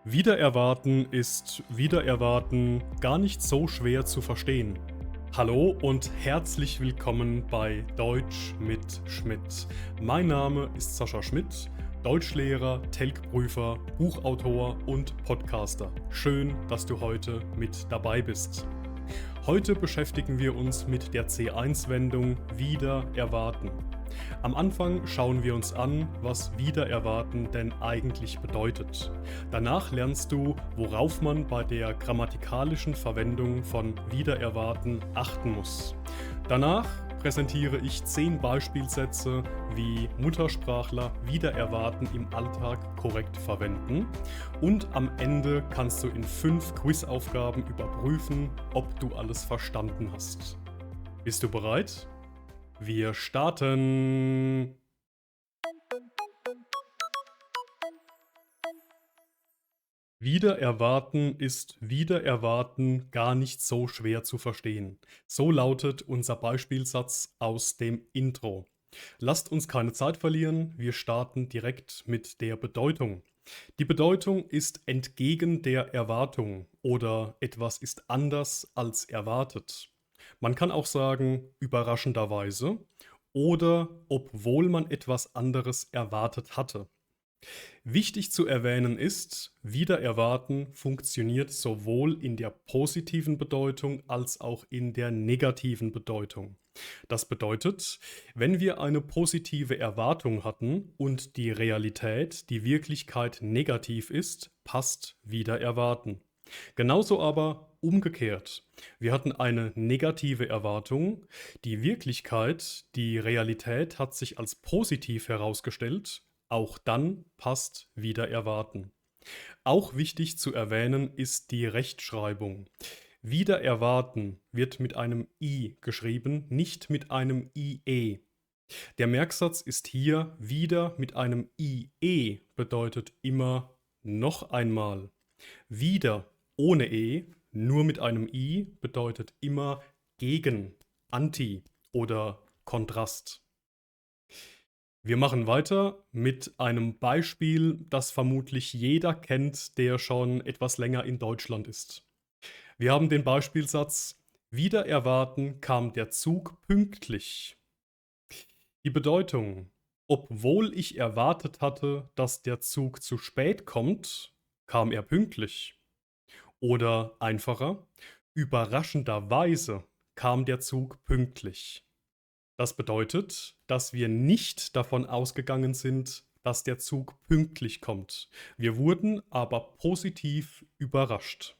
Wider Erwarten ist wider Erwarten gar nicht so schwer zu verstehen. Hallo und herzlich willkommen bei Deutsch mit Schmidt. Mein Name ist Sascha Schmidt, Deutschlehrer, Telg-Prüfer, Buchautor und Podcaster. Schön, dass du heute mit dabei bist. Heute beschäftigen wir uns mit der C1-Wendung Wider Erwarten. Am Anfang schauen wir uns an, was Wider Erwarten denn eigentlich bedeutet. Danach lernst du, worauf man bei der grammatikalischen Verwendung von Wider Erwarten achten muss. Danach präsentiere ich 10 Beispielsätze, wie Muttersprachler Wider Erwarten im Alltag korrekt verwenden. Und am Ende kannst du in 5 Quizaufgaben überprüfen, ob du alles verstanden hast. Bist du bereit? Wir starten! Wider Erwarten ist wider Erwarten gar nicht so schwer zu verstehen. So lautet unser Beispielsatz aus dem Intro. Lasst uns keine Zeit verlieren, wir starten direkt mit der Bedeutung. Die Bedeutung ist entgegen der Erwartung oder etwas ist anders als erwartet. Man kann auch sagen überraschenderweise oder obwohl man etwas anderes erwartet hatte. Wichtig zu erwähnen ist, wider Erwarten funktioniert sowohl in der positiven Bedeutung als auch in der negativen Bedeutung. Das bedeutet, wenn wir eine positive Erwartung hatten und die Realität, die Wirklichkeit negativ ist, passt wider Erwarten. Genauso aber umgekehrt. Wir hatten eine negative Erwartung, die Wirklichkeit, die Realität hat sich als positiv herausgestellt, auch dann passt wider Erwarten. Auch wichtig zu erwähnen ist die Rechtschreibung. Wider Erwarten wird mit einem I geschrieben, nicht mit einem IE. Der Merksatz ist hier wieder mit einem IE bedeutet immer noch einmal. Wider ohne E, nur mit einem I bedeutet immer gegen, anti oder Kontrast. Wir machen weiter mit einem Beispiel, das vermutlich jeder kennt, der schon etwas länger in Deutschland ist. Wir haben den Beispielsatz: Wider Erwarten kam der Zug pünktlich. Die Bedeutung: Obwohl ich erwartet hatte, dass der Zug zu spät kommt, kam er pünktlich. Oder einfacher: Überraschenderweise kam der Zug pünktlich. Das bedeutet, dass wir nicht davon ausgegangen sind, dass der Zug pünktlich kommt. Wir wurden aber positiv überrascht.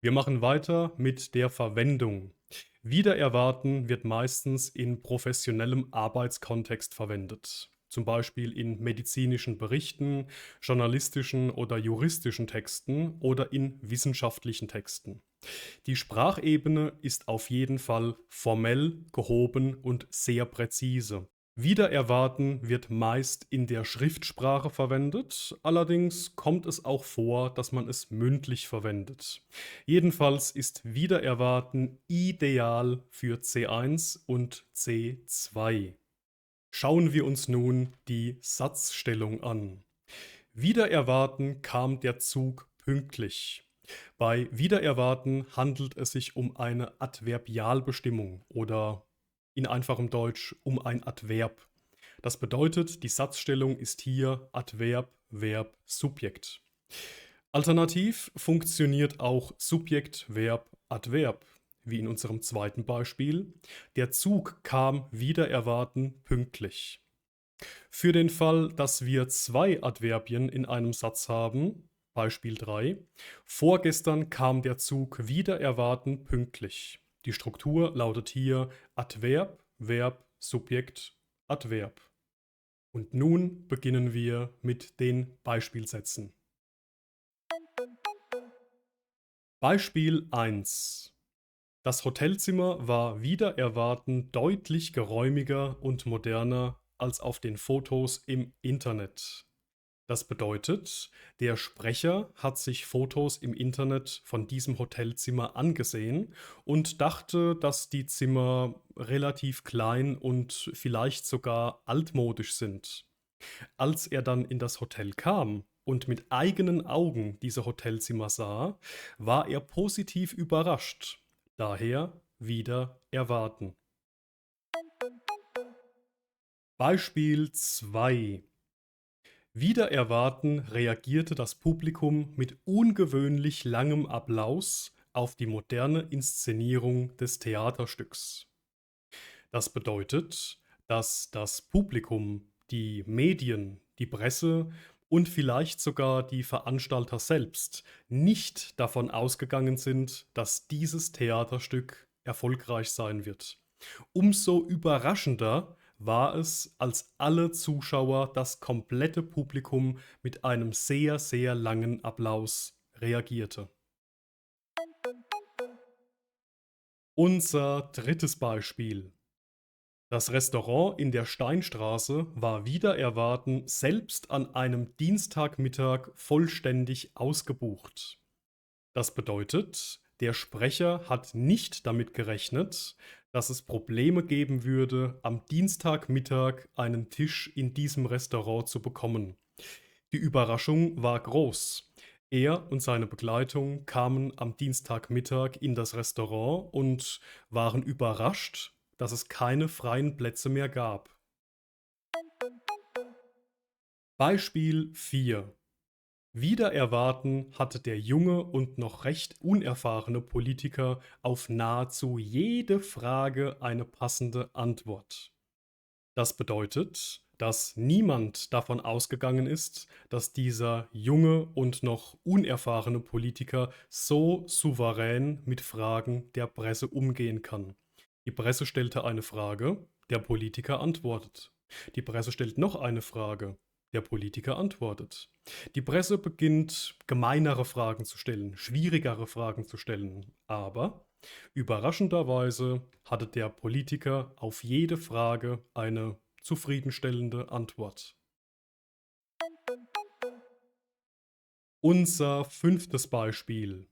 Wir machen weiter mit der Verwendung. Wider Erwarten wird meistens in professionellem Arbeitskontext verwendet. Zum Beispiel in medizinischen Berichten, journalistischen oder juristischen Texten oder in wissenschaftlichen Texten. Die Sprachebene ist auf jeden Fall formell, gehoben und sehr präzise. Wider Erwarten wird meist in der Schriftsprache verwendet, allerdings kommt es auch vor, dass man es mündlich verwendet. Jedenfalls ist Wider Erwarten ideal für C1 und C2. Schauen wir uns nun die Satzstellung an. Wider Erwarten kam der Zug pünktlich. Bei Wider Erwarten handelt es sich um eine Adverbialbestimmung oder in einfachem Deutsch um ein Adverb. Das bedeutet, die Satzstellung ist hier Adverb, Verb, Subjekt. Alternativ funktioniert auch Subjekt, Verb, Adverb, wie in unserem zweiten Beispiel. Der Zug kam wider Erwarten pünktlich. Für den Fall, dass wir 2 Adverbien in einem Satz haben, Beispiel 3: Vorgestern kam der Zug wider Erwarten pünktlich. Die Struktur lautet hier Adverb, Verb, Subjekt, Adverb. Und nun beginnen wir mit den Beispielsätzen. Beispiel 1: Das Hotelzimmer war wider Erwarten deutlich geräumiger und moderner als auf den Fotos im Internet. Das bedeutet, der Sprecher hat sich Fotos im Internet von diesem Hotelzimmer angesehen und dachte, dass die Zimmer relativ klein und vielleicht sogar altmodisch sind. Als er dann in das Hotel kam, und mit eigenen Augen diese Hotelzimmer sah, war er positiv überrascht. Daher wieder erwarten. Beispiel 2. Wider Erwarten reagierte das Publikum mit ungewöhnlich langem Applaus auf die moderne Inszenierung des Theaterstücks. Das bedeutet, dass das Publikum, die Medien, die Presse und vielleicht sogar die Veranstalter selbst nicht davon ausgegangen sind, dass dieses Theaterstück erfolgreich sein wird. Umso überraschender war es, als alle Zuschauer, das komplette Publikum mit einem sehr, sehr langen Applaus reagierte. Unser drittes Beispiel. Das Restaurant in der Steinstraße war wider Erwarten selbst an einem Dienstagmittag vollständig ausgebucht. Das bedeutet, der Sprecher hat nicht damit gerechnet, dass es Probleme geben würde, am Dienstagmittag einen Tisch in diesem Restaurant zu bekommen. Die Überraschung war groß. Er und seine Begleitung kamen am Dienstagmittag in das Restaurant und waren überrascht, dass es keine freien Plätze mehr gab. Beispiel 4. Wider Erwarten hatte der junge und noch recht unerfahrene Politiker auf nahezu jede Frage eine passende Antwort. Das bedeutet, dass niemand davon ausgegangen ist, dass dieser junge und noch unerfahrene Politiker so souverän mit Fragen der Presse umgehen kann. Die Presse stellte eine Frage, der Politiker antwortet. Die Presse stellt noch eine Frage, der Politiker antwortet. Die Presse beginnt gemeinere Fragen zu stellen, schwierigere Fragen zu stellen, aber überraschenderweise hatte der Politiker auf jede Frage eine zufriedenstellende Antwort. Unser fünftes Beispiel.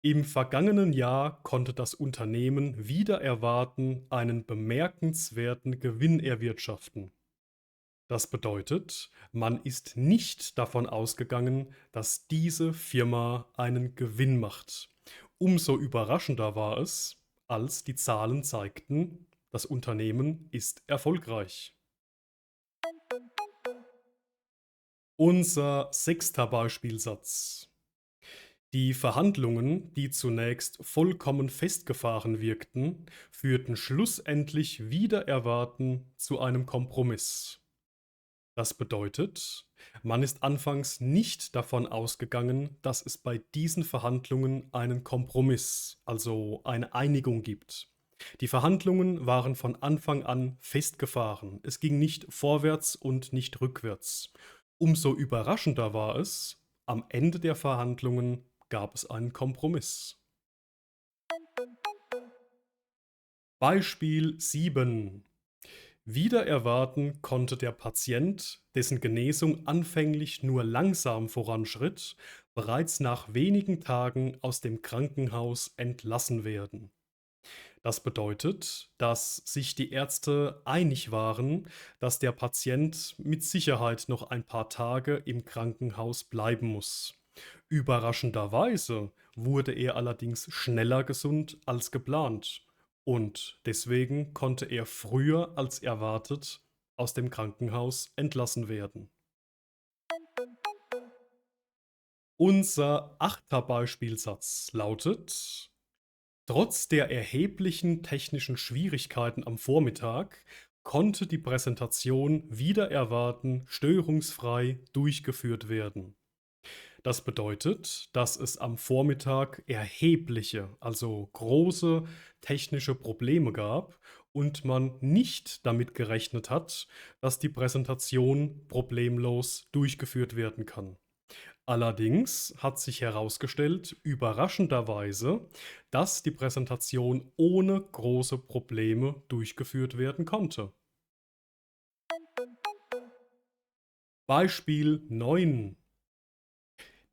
Im vergangenen Jahr konnte das Unternehmen wider Erwarten einen bemerkenswerten Gewinn erwirtschaften. Das bedeutet, man ist nicht davon ausgegangen, dass diese Firma einen Gewinn macht. Umso überraschender war es, als die Zahlen zeigten, das Unternehmen ist erfolgreich. Unser sechster Beispielsatz. Die Verhandlungen, die zunächst vollkommen festgefahren wirkten, führten schlussendlich wider Erwarten zu einem Kompromiss. Das bedeutet, man ist anfangs nicht davon ausgegangen, dass es bei diesen Verhandlungen einen Kompromiss, also eine Einigung gibt. Die Verhandlungen waren von Anfang an festgefahren. Es ging nicht vorwärts und nicht rückwärts. Umso überraschender war es, am Ende der Verhandlungen gab es einen Kompromiss. Beispiel 7. Wider Erwarten konnte der Patient, dessen Genesung anfänglich nur langsam voranschritt, bereits nach wenigen Tagen aus dem Krankenhaus entlassen werden. Das bedeutet, dass sich die Ärzte einig waren, dass der Patient mit Sicherheit noch ein paar Tage im Krankenhaus bleiben muss. Überraschenderweise wurde er allerdings schneller gesund als geplant und deswegen konnte er früher als erwartet aus dem Krankenhaus entlassen werden. Unser achter Beispielsatz lautet: Trotz der erheblichen technischen Schwierigkeiten am Vormittag konnte die Präsentation wider Erwarten störungsfrei durchgeführt werden. Das bedeutet, dass es am Vormittag erhebliche, also große technische Probleme gab und man nicht damit gerechnet hat, dass die Präsentation problemlos durchgeführt werden kann. Allerdings hat sich herausgestellt, überraschenderweise, dass die Präsentation ohne große Probleme durchgeführt werden konnte. Beispiel 9.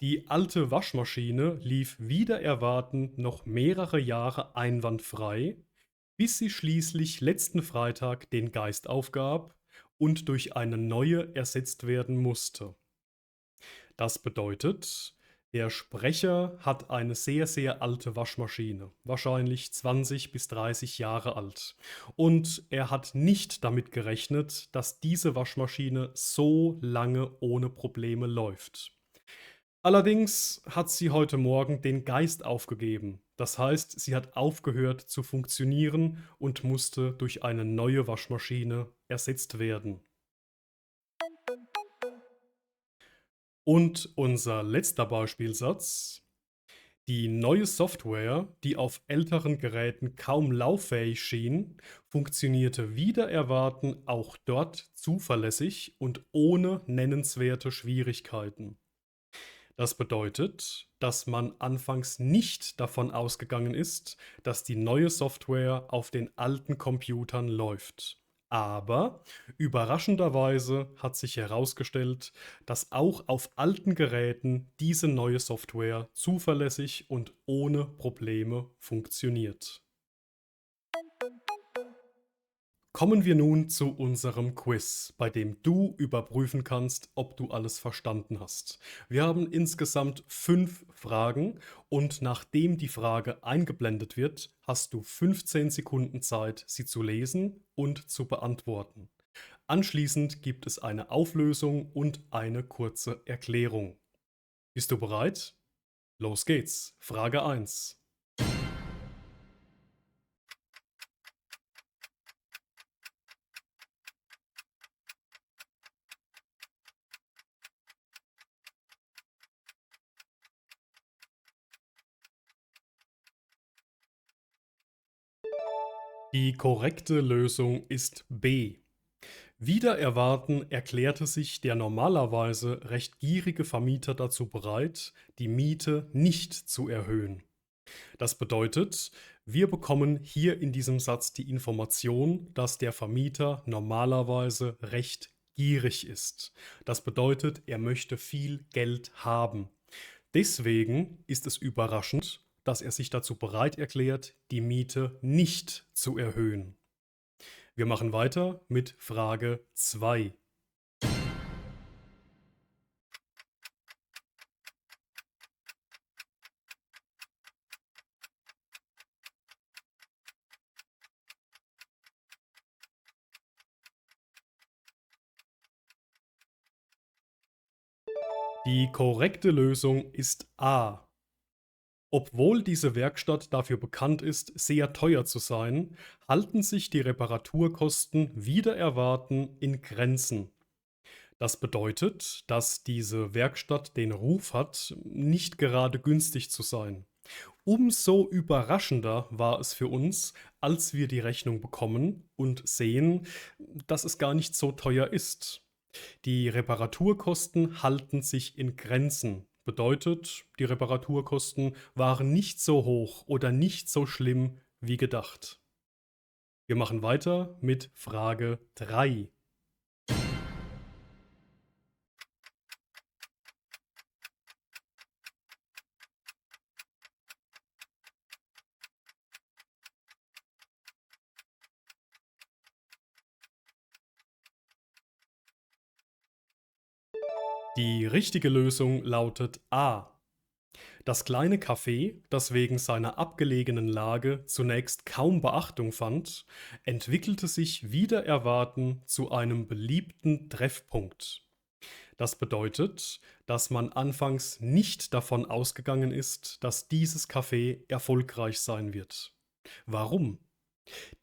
Die alte Waschmaschine lief wider Erwarten noch mehrere Jahre einwandfrei, bis sie schließlich letzten Freitag den Geist aufgab und durch eine neue ersetzt werden musste. Das bedeutet, der Sprecher hat eine sehr, sehr alte Waschmaschine, wahrscheinlich 20 bis 30 Jahre alt. Und er hat nicht damit gerechnet, dass diese Waschmaschine so lange ohne Probleme läuft. Allerdings hat sie heute Morgen den Geist aufgegeben. Das heißt, sie hat aufgehört zu funktionieren und musste durch eine neue Waschmaschine ersetzt werden. Und unser letzter Beispielsatz. Die neue Software, die auf älteren Geräten kaum lauffähig schien, funktionierte wider Erwarten auch dort zuverlässig und ohne nennenswerte Schwierigkeiten. Das bedeutet, dass man anfangs nicht davon ausgegangen ist, dass die neue Software auf den alten Computern läuft. Aber überraschenderweise hat sich herausgestellt, dass auch auf alten Geräten diese neue Software zuverlässig und ohne Probleme funktioniert. Kommen wir nun zu unserem Quiz, bei dem du überprüfen kannst, ob du alles verstanden hast. Wir haben insgesamt 5 Fragen und nachdem die Frage eingeblendet wird, hast du 15 Sekunden Zeit, sie zu lesen und zu beantworten. Anschließend gibt es eine Auflösung und eine kurze Erklärung. Bist du bereit? Los geht's. Frage 1. Die korrekte Lösung ist B. Wider Erwarten erklärte sich der normalerweise recht gierige Vermieter dazu bereit, die Miete nicht zu erhöhen. Das bedeutet, wir bekommen hier in diesem Satz die Information, dass der Vermieter normalerweise recht gierig ist. Das bedeutet, er möchte viel Geld haben. Deswegen ist es überraschend, dass er sich dazu bereit erklärt, die Miete nicht zu erhöhen. Wir machen weiter mit Frage 2. Die korrekte Lösung ist A. Obwohl diese Werkstatt dafür bekannt ist, sehr teuer zu sein, halten sich die Reparaturkosten wider Erwarten in Grenzen. Das bedeutet, dass diese Werkstatt den Ruf hat, nicht gerade günstig zu sein. Umso überraschender war es für uns, als wir die Rechnung bekommen und sehen, dass es gar nicht so teuer ist. Die Reparaturkosten halten sich in Grenzen. Bedeutet, die Reparaturkosten waren nicht so hoch oder nicht so schlimm wie gedacht. Wir machen weiter mit Frage 3. Die richtige Lösung lautet A. Das kleine Café, das wegen seiner abgelegenen Lage zunächst kaum Beachtung fand, entwickelte sich wider Erwarten zu einem beliebten Treffpunkt. Das bedeutet, dass man anfangs nicht davon ausgegangen ist, dass dieses Café erfolgreich sein wird. Warum?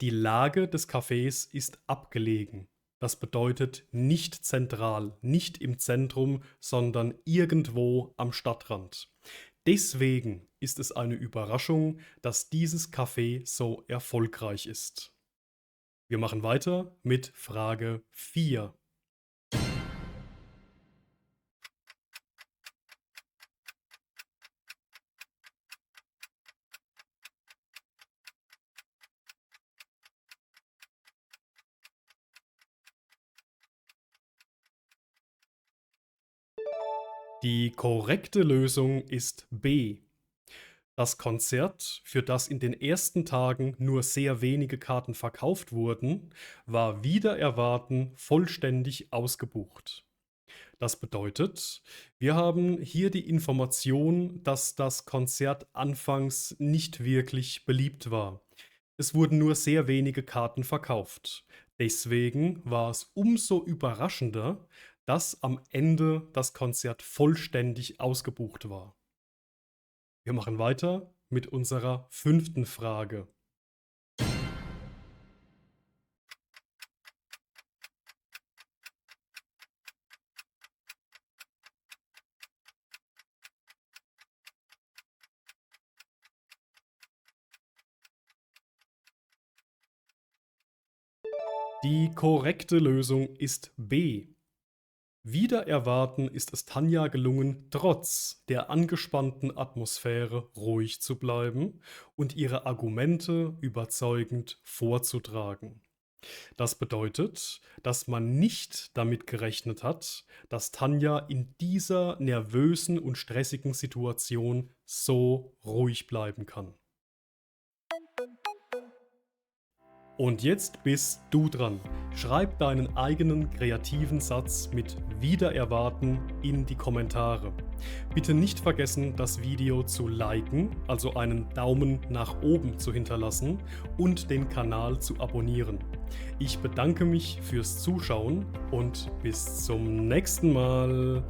Die Lage des Cafés ist abgelegen. Das bedeutet nicht zentral, nicht im Zentrum, sondern irgendwo am Stadtrand. Deswegen ist es eine Überraschung, dass dieses Café so erfolgreich ist. Wir machen weiter mit Frage 4. Die korrekte Lösung ist B. Das Konzert, für das in den ersten Tagen nur sehr wenige Karten verkauft wurden, war wider Erwarten vollständig ausgebucht. Das bedeutet, wir haben hier die Information, dass das Konzert anfangs nicht wirklich beliebt war. Es wurden nur sehr wenige Karten verkauft. Deswegen war es umso überraschender, dass am Ende das Konzert vollständig ausgebucht war. Wir machen weiter mit unserer fünften Frage. Die korrekte Lösung ist B. Wider Erwarten ist es Tanja gelungen, trotz der angespannten Atmosphäre ruhig zu bleiben und ihre Argumente überzeugend vorzutragen. Das bedeutet, dass man nicht damit gerechnet hat, dass Tanja in dieser nervösen und stressigen Situation so ruhig bleiben kann. Und jetzt bist du dran. Schreib deinen eigenen kreativen Satz mit Wider Erwarten in die Kommentare. Bitte nicht vergessen, das Video zu liken, also einen Daumen nach oben zu hinterlassen und den Kanal zu abonnieren. Ich bedanke mich fürs Zuschauen und bis zum nächsten Mal.